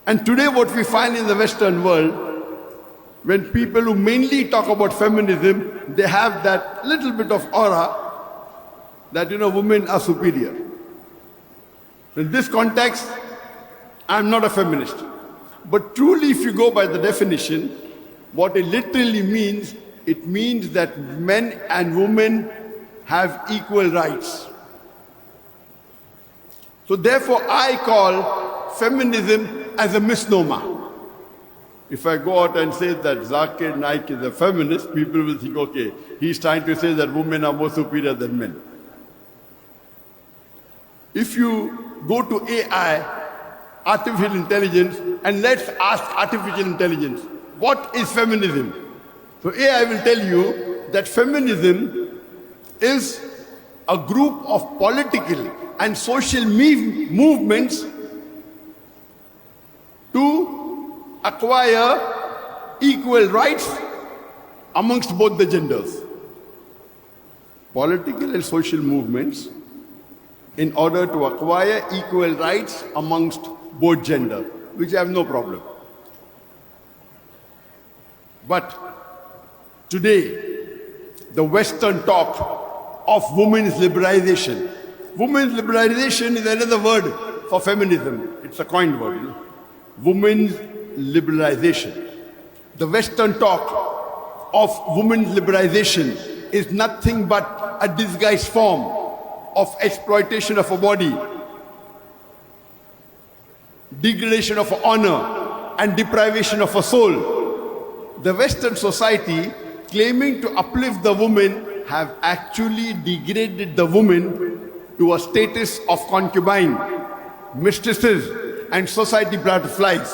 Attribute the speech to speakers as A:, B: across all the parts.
A: And today what we find in the Western world, when people who mainly talk about feminism, they have that little bit of aura that, women are superior. In this context, I'm not a feminist. But truly, if you go by the definition, what it literally means, it means that men and women have equal rights. So therefore, I call feminism as a misnomer. If I go out and say that Zakir Naik is a feminist, people will think, okay, he's trying to say that women are more superior than men. If you go to AI, artificial intelligence, and let's ask artificial intelligence, what is feminism? So AI will tell you that feminism is a group of political and social movements to acquire equal rights amongst both the genders. Political and social movements in order to acquire equal rights amongst both genders, which I have no problem. But today, the Western talk of women's liberalization. Women's liberalization is another word for feminism. It's a coined word. Women's liberalization. The Western talk of women's liberalization is nothing but a disguised form of exploitation of a body, degradation of honor, and deprivation of a soul. The Western society, claiming to uplift the woman, have actually degraded the woman to a status of concubine, mistresses, and society butterflies.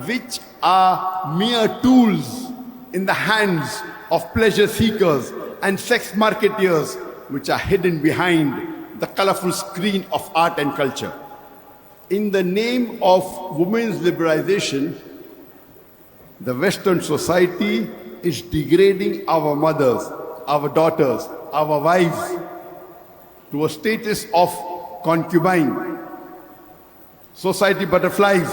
A: Which are mere tools in the hands of pleasure seekers and sex marketeers, which are hidden behind the colorful screen of art and culture. In the name of women's liberalization, the Western society is degrading our mothers, our daughters, our wives to a status of concubine, society butterflies,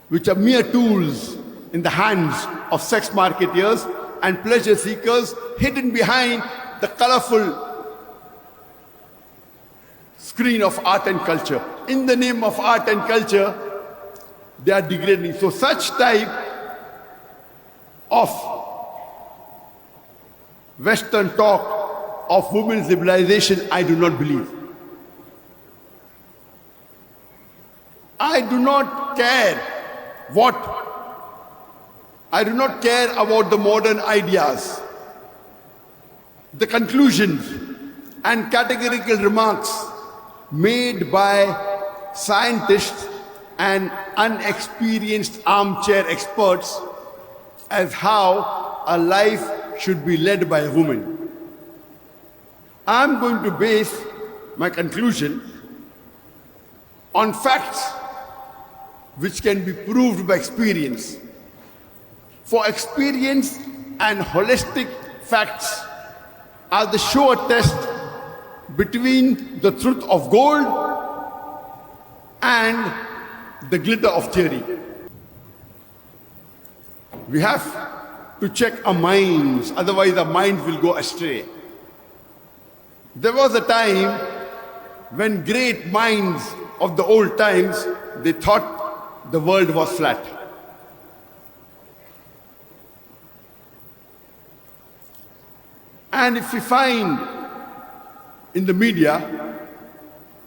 A: which are mere tools in the hands of sex marketeers and pleasure seekers, hidden behind the colorful screen of art and culture. In the name of art and culture, they are degrading. So such type of Western talk of women's liberalization, I do not believe. I do not care about the modern ideas, the conclusions and categorical remarks made by scientists and unexperienced armchair experts as how a life should be led by a woman. I'm going to base my conclusion on facts which can be proved by experience. For experience and holistic facts are the sure test between the truth of gold and the glitter of theory. We have to check our minds, otherwise our minds will go astray. There was a time when great minds of the old times, they thought the world was flat. And if we find in the media,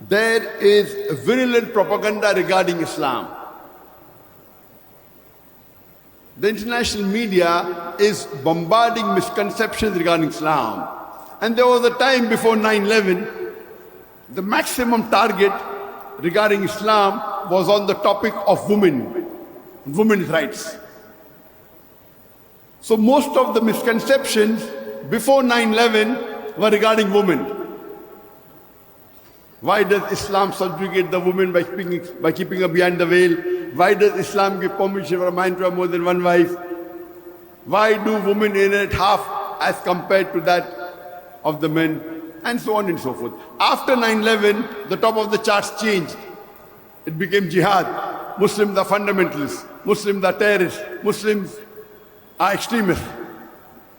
A: there is virulent propaganda regarding Islam. The international media is bombarding misconceptions regarding Islam. And there was a time before 9/11, the maximum target regarding Islam was on the topic of women's rights. So most of the misconceptions before 9/11 were regarding women. Why does Islam subjugate the woman by keeping her behind the veil? Why does Islam give permission for a man to have more than one wife? Why do women inherit half as compared to that of the men? and so on and so forth. After 9/11, the top of the charts changed. It became jihad. Muslims are fundamentalists. Muslims are terrorists. Muslims are extremists.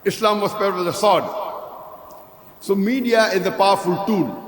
A: Islam was paired with a sword. So media is a powerful tool.